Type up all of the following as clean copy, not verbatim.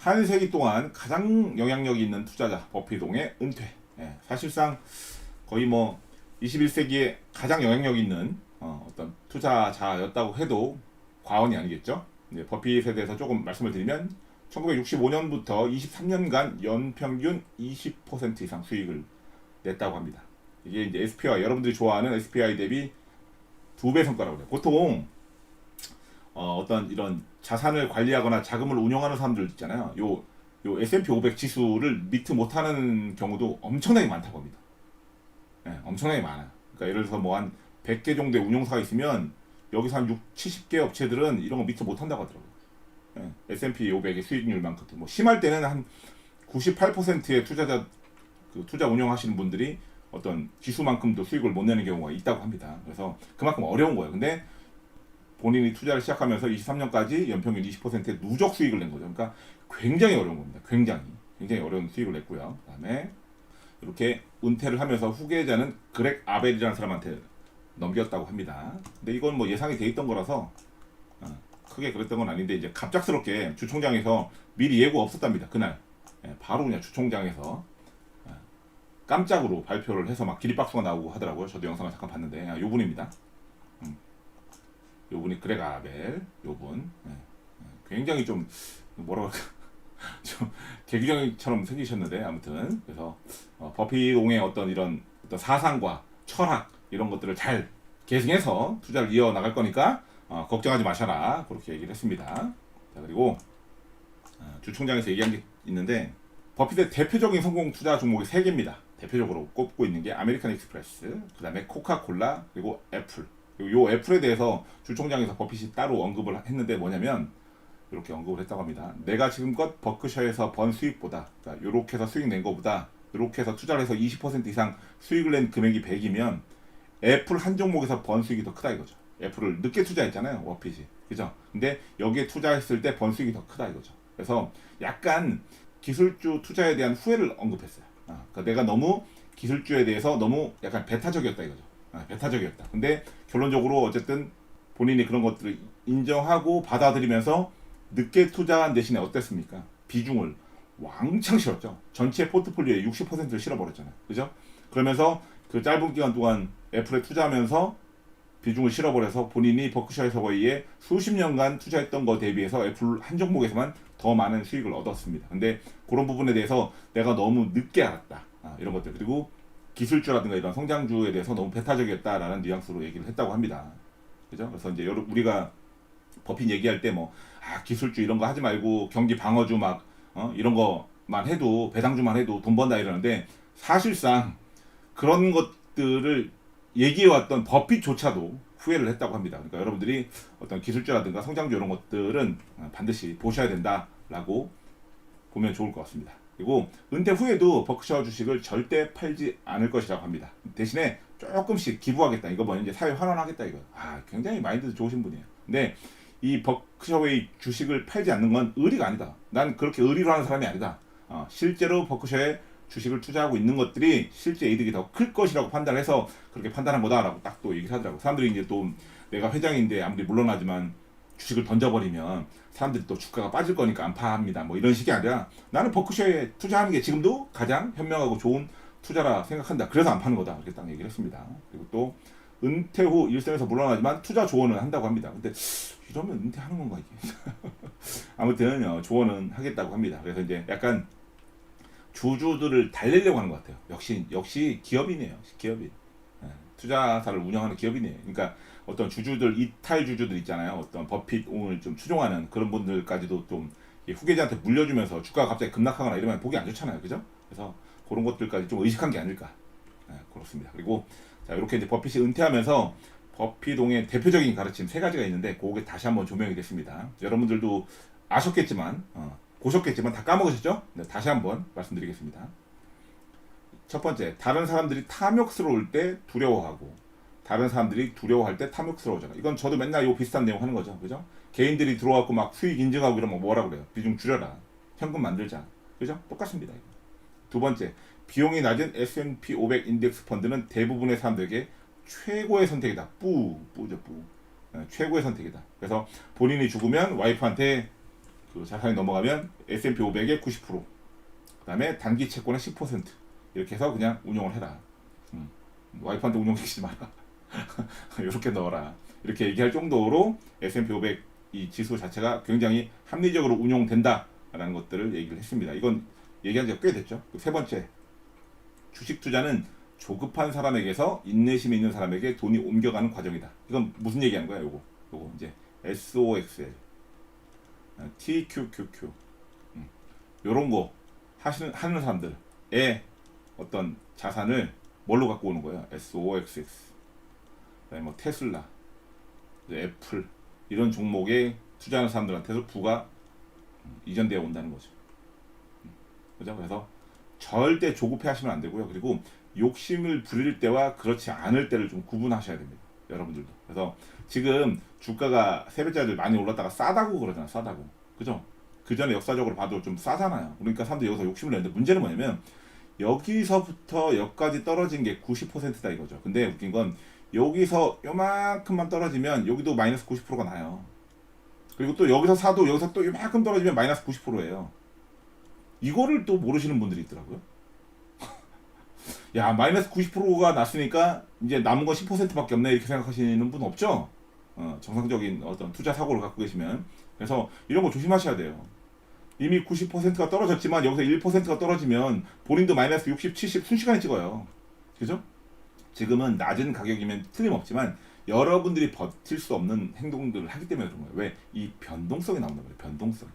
한 세기 동안 가장 영향력이 있는 투자자 버핏동의 은퇴. 예, 사실상 거의 뭐 21세기에 가장 영향력 있는 어떤 투자자였다고 해도 과언이 아니겠죠. 이제 버핏에 대해서 조금 말씀을 드리면 1965년부터 23년간 연평균 20% 이상 수익을 냈다고 합니다. 이게 이제 SPY, 여러분들이 좋아하는 SPY 대비 2배 성과라고 해요. 보통 어떤 이런 자산을 관리하거나 자금을 운영하는 사람들 있잖아요. 요 S&P 500 지수를 미트 못하는 경우도 엄청나게 많다고 합니다. 네, 엄청나게 많아요. 그러니까 예를 들어서 뭐 한 100개 정도의 운용사가 있으면 여기서 한 6, 70개 업체들은 이런 거 미트 못한다고 하더라고요. 네, S&P 500의 수익률만큼 뭐 심할 때는 한 98%의 투자자 투자 운영하시는 분들이 어떤 지수만큼도 수익을 못 내는 경우가 있다고 합니다. 그래서 그만큼 어려운 거예요. 근데 본인이 투자를 시작하면서 23년까지 연평균 20%의 누적 수익을 낸 거죠. 그러니까 굉장히 어려운 겁니다. 굉장히 어려운 수익을 냈고요. 그다음에 이렇게 은퇴를 하면서 후계자는 그렉 아벨이라는 사람한테 넘겼다고 합니다. 근데 이건 뭐 예상이 돼 있던 거라서 크게 그랬던 건 아닌데 이제 갑작스럽게 주총장에서 미리 예고 없었답니다. 그날 바로 그냥 주총장에서 깜짝으로 발표를 해서 막 기립박수가 나오고 하더라고요. 저도 영상을 잠깐 봤는데 요 분입니다. 요 분이 그렉 아벨 요분 굉장히 좀 뭐라고 할까 좀 개구쟁이처럼 생기셨는데 아무튼 그래서 버핏옹의 어떤 이런 어떤 사상과 철학 이런 것들을 잘 계승해서 투자를 이어 나갈 거니까 걱정하지 마셔라 그렇게 얘기를 했습니다. 자 그리고 주총장에서 얘기한 게 있는데 버핏의 대표적인 성공 투자 종목이 3개입니다. 대표적으로 꼽고 있는 게 아메리칸 익스프레스, 그 다음에 코카콜라, 그리고 애플. 요 애플에 대해서 주총장에서 버핏이 따로 언급을 했는데 뭐냐면 이렇게 언급을 했다고 합니다. 내가 지금껏 버크셔에서 번 수익보다, 그러니까 요렇게 해서 수익 낸 거보다 요렇게 해서 투자를 해서 20% 이상 수익을 낸 금액이 100이면 애플 한 종목에서 번 수익이 더 크다 이거죠. 애플을 늦게 투자했잖아요, 버핏이. 그죠? 근데 여기에 투자했을 때 번 수익이 더 크다 이거죠. 그래서 약간 기술주 투자에 대한 후회를 언급했어요. 그러니까 내가 너무 기술주에 대해서 너무 약간 배타적이었다 이거죠. 배타적이었다. 근데 결론적으로 어쨌든 본인이 그런 것들을 인정하고 받아들이면서 늦게 투자한 대신에 어땠습니까? 비중을 왕창 실었죠. 전체 포트폴리오의 60%를 실어버렸잖아요. 그죠? 그러면서 그 짧은 기간 동안 애플에 투자하면서 비중을 실어버려서 본인이 버크셔 해서거이에 수십 년간 투자했던 거 대비해서 애플 한 종목에서만 더 많은 수익을 얻었습니다. 근데 그런 부분에 대해서 내가 너무 늦게 알았다. 이런 것들. 그리고 기술주라든가 이런 성장주에 대해서 너무 배타적이었다라는 뉘앙스로 얘기를 했다고 합니다. 그죠? 그래서 이제 우리가 버핏 얘기할 때 뭐 기술주 이런 거 하지 말고 경기 방어주 막 이런 거만 해도 배당주만 해도 돈 번다 이러는데 사실상 그런 것들을 얘기해왔던 버핏조차도 후회를 했다고 합니다. 그러니까 여러분들이 어떤 기술주라든가 성장주 이런 것들은 반드시 보셔야 된다라고 보면 좋을 것 같습니다. 그리고 은퇴 후에도 버크셔 주식을 절대 팔지 않을 것이라고 합니다. 대신에 조금씩 기부하겠다. 이거 뭐 이제 사회 환원하겠다 이거. 굉장히 마인드 좋으신 분이에요. 근데 이 버크셔의 주식을 팔지 않는 건 의리가 아니다. 난 그렇게 의리로 하는 사람이 아니다. 실제로 버크셔에 주식을 투자하고 있는 것들이 실제 이득이 더 클 것이라고 판단해서 그렇게 판단한 거다라고 딱 또 얘기를 하더라고. 사람들이 이제 또 내가 회장인데 아무리 물러나지만 주식을 던져버리면 사람들이 또 주가가 빠질 거니까 안 파합니다. 뭐 이런 식이 아니라 나는 버크셔에 투자하는 게 지금도 가장 현명하고 좋은 투자라 생각한다. 그래서 안 파는 거다. 이렇게 딱 얘기를 했습니다. 그리고 또 은퇴 후 일선에서 물러나지만 투자 조언은 한다고 합니다. 근데 이러면 은퇴하는 건가 이게? 아무튼 조언은 하겠다고 합니다. 그래서 이제 약간 주주들을 달래려고 하는 것 같아요. 역시 기업이네요. 기업인. 투자사를 운영하는 기업이네요. 그러니까 어떤 주주들 이탈 주주들 있잖아요. 어떤 버핏을 좀 추종하는 그런 분들까지도 좀 후계자한테 물려주면서 주가가 갑자기 급락하거나 이러면 보기 안 좋잖아요. 그죠? 그래서 그런 것들까지 좀 의식한 게 아닐까. 그렇습니다. 그리고 자 이렇게 이제 버핏이 은퇴하면서 버핏옹의 대표적인 가르침 3가지가 있는데 그게 다시 한번 조명이 됐습니다. 여러분들도 아셨겠지만 보셨겠지만 다 까먹으셨죠? 네, 다시 한번 말씀드리겠습니다. 첫 번째, 다른 사람들이 탐욕스러울 때 두려워하고 다른 사람들이 두려워할 때 탐욕스러워져라. 이건 저도 맨날 요 비슷한 내용 하는 거죠. 그죠? 개인들이 들어와갖고 막 수익 인증하고 이러면 뭐라 그래요? 비중 줄여라. 현금 만들자. 그죠? 똑같습니다. 두 번째, 비용이 낮은 S&P 500 인덱스 펀드는 대부분의 사람들에게 최고의 선택이다. 뿌죠. 최고의 선택이다. 그래서 본인이 죽으면 와이프한테 그 자산이 넘어가면 S&P 500의 90%, 그다음에 단기 채권의 10% 이렇게 해서 그냥 운용을 해라. 와이프한테 운용시키지 마라. 이렇게 넣어라. 이렇게 얘기할 정도로 S&P 500 이 지수 자체가 굉장히 합리적으로 운용된다라는 것들을 얘기를 했습니다. 이건 얘기한 지가 꽤 됐죠. 세 번째, 주식 투자는 조급한 사람에게서 인내심이 있는 사람에게 돈이 옮겨가는 과정이다. 이건 무슨 얘기하는 거야? 요거 이제 SOXL, TQQQ 요런 거 하는 사람들의 어떤 자산을 뭘로 갖고 오는 거예요? SOXX. 그다음에 뭐 테슬라, 애플 이런 종목에 투자하는 사람들한테도 부가 이전되어 온다는 거죠. 그죠? 그래서 절대 조급해 하시면 안 되고요. 그리고 욕심을 부릴 때와 그렇지 않을 때를 좀 구분하셔야 됩니다. 여러분들도. 그래서 지금 주가가 세 배짜리 많이 올랐다가 싸다고 그러잖아. 싸다고. 그죠? 그 전에 역사적으로 봐도 좀 싸잖아요. 그러니까 사람들이 여기서 욕심을 내는데 문제는 뭐냐면 여기서부터 여기까지 떨어진 게 90%다 이거죠. 근데 웃긴 건 여기서 요만큼만 떨어지면 여기도 마이너스 90%가 나요. 그리고 또 여기서 사도 여기서 또 요만큼 떨어지면 마이너스 90%예요. 이거를 또 모르시는 분들이 있더라고요. 야, 마이너스 90%가 났으니까 이제 남은 건 10%밖에 없네 이렇게 생각하시는 분 없죠? 정상적인 어떤 투자 사고를 갖고 계시면. 그래서 이런 거 조심하셔야 돼요. 이미 90%가 떨어졌지만 여기서 1%가 떨어지면 본인도 마이너스 60, 70 순식간에 찍어요. 그죠? 지금은 낮은 가격이면 틀림없지만 여러분들이 버틸 수 없는 행동들을 하기 때문에 그런 거예요. 왜? 이 변동성이 나온단 말이에요. 변동성.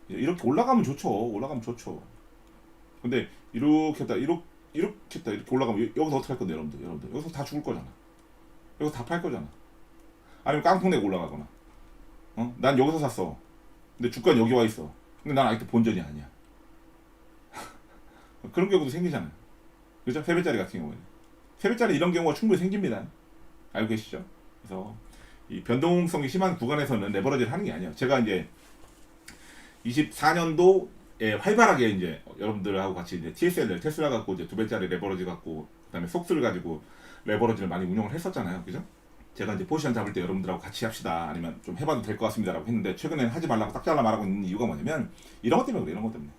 이렇게 올라가면 좋죠. 올라가면 좋죠. 근데 이렇게 했다, 이렇게 했다, 이렇게 올라가면 여기서 어떻게 할 건데, 여러분들. 여기서 다 죽을 거잖아. 여기서 다 팔 거잖아. 아니면 깡통 내고 올라가거나. 난 여기서 샀어. 근데 주가는 여기 와 있어. 근데 난 아직도 본전이 아니야. 그런 경우도 생기잖아요. 그죠? 3배짜리 같은 경우에는. 3배짜리 이런 경우가 충분히 생깁니다. 알고 계시죠? 그래서 이 변동성이 심한 구간에서는 레버리지를 하는 게 아니에요. 제가 이제 24년도에 활발하게 이제 여러분들하고 같이 이제 TSL을 테슬라 갖고 이제 2배짜리 레버리지 갖고 그다음에 속수를 가지고 레버리지를 많이 운영을 했었잖아요. 그죠? 제가 이제 포지션 잡을 때 여러분들하고 같이 합시다. 아니면 좀 해봐도 될 것 같습니다라고 했는데 최근에는 하지 말라고 딱 잘라 말하고 있는 이유가 뭐냐면 이런 것 때문에 그래. 이런 것 때문에.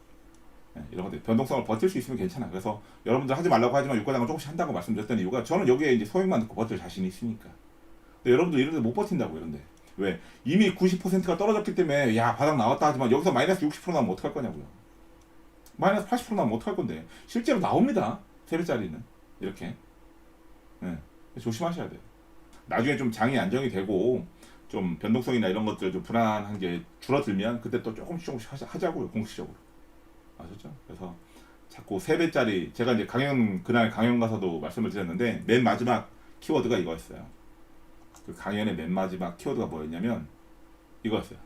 이런 것들 변동성을 버틸 수 있으면 괜찮아. 그래서 여러분들 하지 말라고 하지만 유가장을 조금씩 한다고 말씀드렸던 이유가 저는 여기에 이제 소액만 듣고 버틸 자신이 있으니까. 근데 여러분들 이런데 못 버틴다고 이런데. 왜? 이미 90%가 떨어졌기 때문에 야 바닥 나왔다 하지만 여기서 마이너스 60% 나오면 어떡할 거냐고요. 마이너스 80% 나오면 어떡할 건데. 실제로 나옵니다. 3배짜리는. 이렇게. 네. 조심하셔야 돼요. 나중에 좀 장이 안정이 되고 좀 변동성이나 이런 것들 좀 불안한 게 줄어들면 그때 또 조금씩 하자고요. 공식적으로. 아셨죠? 그래서 자꾸 3배짜리 제가 이제 그날 강연 가서도 말씀을 드렸는데 맨 마지막 키워드가 이거였어요. 그 강연의 맨 마지막 키워드가 뭐였냐면 이거였어요.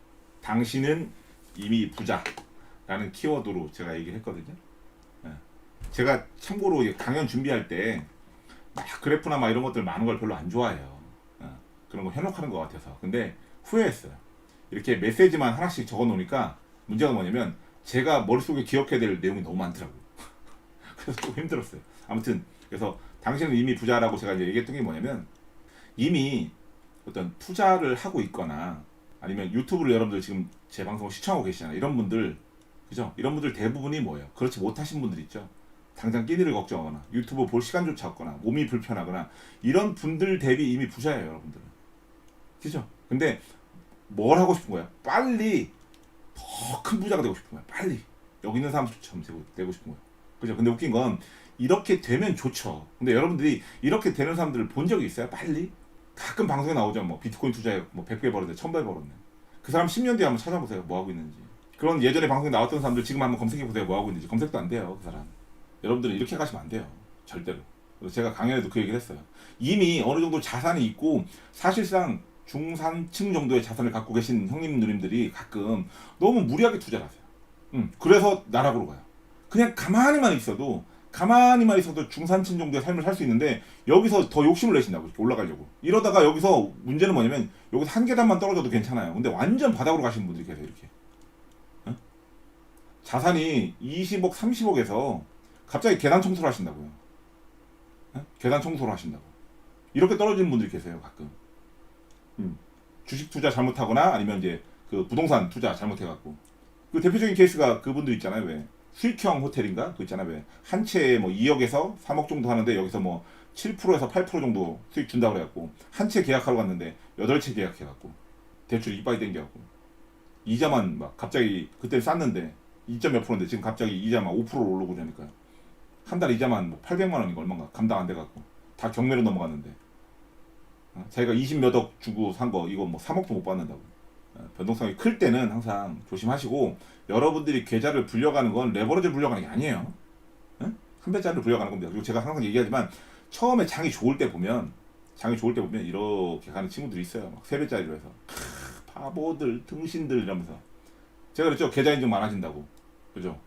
당신은 이미 부자라는 키워드로 제가 얘기를 했거든요. 제가 참고로 강연 준비할 때 막 그래프나 막 이런 것들 많은 걸 별로 안 좋아해요. 그런 거 현혹하는 것 같아서. 근데 후회했어요. 이렇게 메시지만 하나씩 적어 놓으니까 문제가 뭐냐면 제가 머릿속에 기억해야 될 내용이 너무 많더라고요. 그래서 좀 힘들었어요. 아무튼 그래서 당신은 이미 부자라고 제가 이제 얘기했던 게 뭐냐면 이미 어떤 투자를 하고 있거나 아니면 유튜브를 여러분들 지금 제 방송을 시청하고 계시잖아요. 이런 분들 그죠? 이런 분들 대부분이 뭐예요? 그렇지 못하신 분들 있죠. 당장 끼니를 걱정하거나 유튜브 볼 시간조차 없거나 몸이 불편하거나 이런 분들 대비 이미 부자예요, 여러분들은. 그죠? 근데 뭘 하고 싶은 거야? 빨리 더 큰 부자가 되고 싶은 거야. 빨리 여기 있는 사람처럼 되고 싶은 거야. 그죠? 근데 웃긴 건 이렇게 되면 좋죠. 근데 여러분들이 이렇게 되는 사람들을 본 적이 있어요? 빨리? 가끔 방송에 나오죠. 뭐 비트코인 투자해 뭐 100배 벌었네, 1000배 벌었네. 그 사람 10년 뒤에 한번 찾아보세요. 뭐 하고 있는지. 그런 예전에 방송에 나왔던 사람들 지금 한번 검색해 보세요. 뭐 하고 있는지. 검색도 안 돼요, 그 사람. 여러분들은 이렇게 가시면 안 돼요. 절대로. 그래서 제가 강연에도 그 얘기를 했어요. 이미 어느 정도 자산이 있고 사실상 중산층 정도의 자산을 갖고 계신 형님 누님들이 가끔 너무 무리하게 투자를 하세요. 그래서 나락으로 가요. 그냥 가만히만 있어도 중산층 정도의 삶을 살 수 있는데 여기서 더 욕심을 내신다고 이렇게 올라가려고. 이러다가 여기서 문제는 뭐냐면 여기서 한 계단만 떨어져도 괜찮아요. 근데 완전 바닥으로 가시는 분들이 계세요. 이렇게. 자산이 20억, 30억에서 갑자기 계단 청소를 하신다고요. 계단 청소를 하신다고. 이렇게 떨어지는 분들이 계세요, 가끔. 주식 투자 잘못하거나 아니면 이제 그 부동산 투자 잘못해갖고. 그 대표적인 케이스가 그분들 있잖아요. 왜 수익형 호텔인가 그거 있잖아요. 왜 한 채에 뭐 2억에서 3억 정도 하는데 여기서 뭐 7%에서 8% 정도 수익 준다 그래갖고 한 채 계약하러 갔는데 8채 계약해갖고 대출 이빠이 땡겨갖고 이자만 막 갑자기 그때 쌌는데 2점 몇 프로인데 지금 갑자기 이자만 5%로 오르고 그러니까요. 한 달 이자만 뭐 800만 원인가 얼마인가 감당 안 돼갖고 다 경매로 넘어갔는데 자기가 20 몇 억 주고 산 거 이거 뭐 3억도 못 받는다고. 변동성이 클 때는 항상 조심하시고 여러분들이 계좌를 불려가는 건 레버리지를 불려가는 게 아니에요. 한 배짜리를 불려가는 겁니다. 그리고 제가 항상 얘기하지만 처음에 장이 좋을 때 보면 이렇게 가는 친구들이 있어요. 막 3배짜리로 해서 바보들 등신들 이러면서 제가 그랬죠. 계좌 인증 많아진다고. 그죠?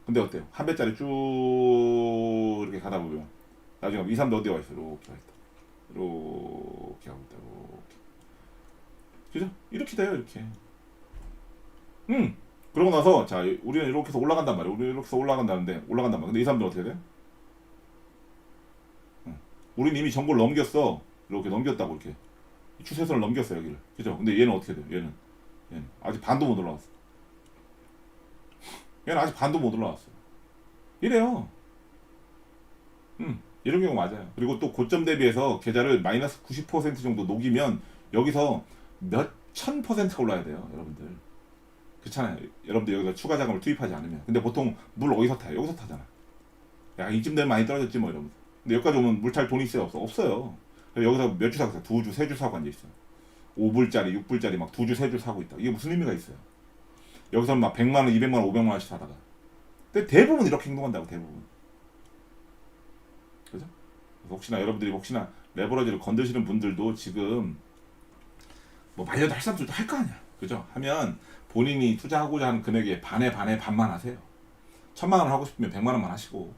근데 어때요? 한 배짜리 쭉 이렇게 가다 보면 나중에 2, 3대 어디 와 있어? 이렇게 와 있다. 이렇게 하고 있다. 이렇게. 그죠? 이렇게 돼요. 이렇게. 그러고 나서 자 우리는 이렇게 해서 올라간단 말이에요. 우리는 이렇게 해서 올라간다는데 올라간단 말이에요. 근데 이 사람들은 어떻게 돼? 우리는 이미 정보를 넘겼어. 이렇게 넘겼다고 이렇게 추세선을 넘겼어 여기를. 그죠? 근데 얘는 어떻게 돼요? 얘는 아직 반도 못 올라왔어. 얘는 아직 반도 못 올라왔어. 이래요. 이런 경우 맞아요. 그리고 또 고점 대비해서 계좌를 마이너스 90% 정도 녹이면 여기서 몇 천 퍼센트가 올라야 돼요, 여러분들. 그렇잖아요. 여러분들 여기서 추가 자금을 투입하지 않으면. 근데 보통 물 어디서 타요? 여기서 타잖아. 야, 이쯤 되면 많이 떨어졌지 뭐 이러면서. 근데 여기까지 오면 물 탈 돈이 있어요? 없어? 없어요. 여기서 몇 주 사고 있어요? 2주, 3주 사고 앉아있어요. 5불짜리, 6불짜리 막 2주, 3주 사고 있다. 이게 무슨 의미가 있어요? 여기서는 막 100만 원, 200만 원, 500만 원씩 사다가. 근데 대부분 이렇게 행동한다고, 대부분. 그죠? 혹시나 여러분들이 레버러지를 건드시는 분들도 지금 뭐 말려도 할 사람들도 할 거 아니야. 그죠? 하면 본인이 투자하고자 하는 금액의 반만 하세요. 1000만 원 하고 싶으면 100만 원만 하시고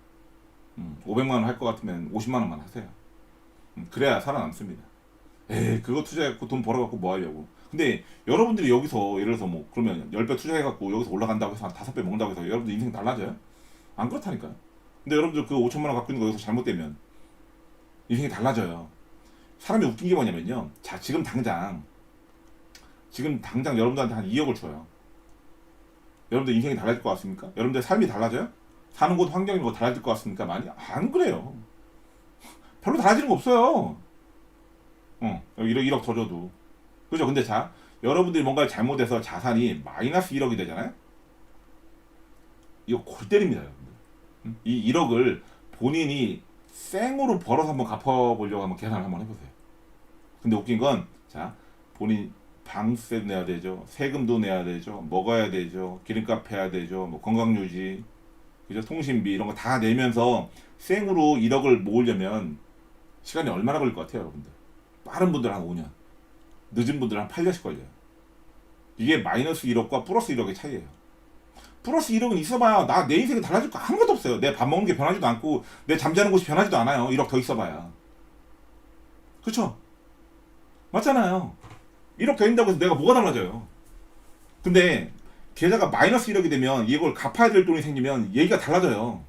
500만 원 할 것 같으면 50만 원만 하세요. 그래야 살아남습니다. 에이 그거 투자해갖고 돈 벌어갖고 뭐 하려고. 근데 여러분들이 여기서 예를 들어서 뭐 그러면 10배 투자해갖고 여기서 올라간다고 해서 한 5배 먹는다고 해서 여러분들 인생 달라져요? 안 그렇다니까요. 근데 여러분들 그 5천만 원 갖고 있는 거 여기서 잘못되면 인생이 달라져요. 사람이 웃긴 게 뭐냐면요. 자 지금 당장 여러분들한테 한 2억을 줘요. 여러분들 인생이 달라질 것 같습니까? 여러분들 삶이 달라져요? 사는 곳 환경이 뭐 달라질 것 같습니까? 많이? 안 그래요. 별로 달라지는 거 없어요. 여기 1억 더 줘도. 그죠? 근데 자, 여러분들이 뭔가를 잘못해서 자산이 마이너스 1억이 되잖아요? 이거 골 때립니다, 여러분들. 이 1억을 본인이 생으로 벌어서 한번 갚아보려고 한번 계산을 한번 해보세요. 근데 웃긴 건, 자, 본인 방세 내야 되죠. 세금도 내야 되죠. 먹어야 되죠. 기름값 해야 되죠. 뭐 건강유지, 그죠? 통신비 이런 거 다 내면서 생으로 1억을 모으려면 시간이 얼마나 걸릴 것 같아요, 여러분들? 빠른 분들 한 5년, 늦은 분들 한 8년씩 걸려요. 이게 마이너스 1억과 플러스 1억의 차이예요. 플러스 1억은 있어봐야 내 인생이 달라질 거 아무것도 없어요. 내 밥 먹는 게 변하지도 않고 내 잠자는 곳이 변하지도 않아요. 1억 더 있어봐야. 그쵸? 맞잖아요. 1억 더 있다고 해서 내가 뭐가 달라져요? 근데 계좌가 마이너스 1억이 되면 이걸 갚아야 될 돈이 생기면 얘기가 달라져요.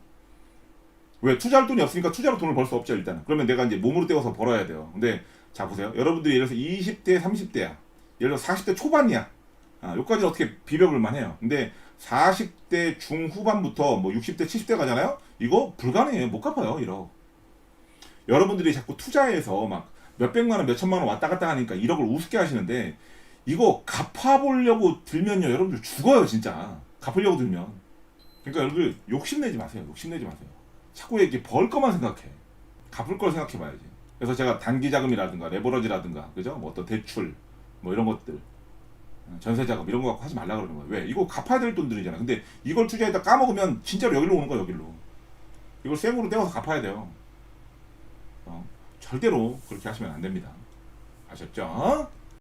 왜? 투자할 돈이 없으니까 투자로 돈을 벌 수 없죠, 일단. 그러면 내가 이제 몸으로 때워서 벌어야 돼요. 근데 자 보세요. 여러분들이 예를 들어서 20대, 30대야. 예를 들어서 40대 초반이야. 여기까지는 어떻게 비벼볼만 해요. 근데 40대 중후반부터 뭐 60대, 70대 가잖아요? 이거 불가능해요. 못 갚아요, 1억. 여러분들이 자꾸 투자해서 막 몇백만 원, 몇천만 원 왔다 갔다 하니까 1억을 우습게 하시는데 이거 갚아보려고 들면요. 여러분들 죽어요, 진짜. 갚으려고 들면. 그러니까 여러분들 욕심내지 마세요. 욕심내지 마세요. 자꾸 이렇게 벌 거만 생각해. 갚을 걸 생각해 봐야지. 그래서 제가 단기 자금이라든가 레버러지라든가 그죠? 뭐 어떤 대출 뭐 이런 것들 전세 자금 이런 거 갖고 하지 말라 그러는 거예요. 왜? 이거 갚아야 될 돈들이잖아. 근데 이걸 투자했다 까먹으면 진짜로 여기로 오는 거야, 여기로. 이걸 생으로 떼어서 갚아야 돼요. 절대로 그렇게 하시면 안 됩니다. 아셨죠?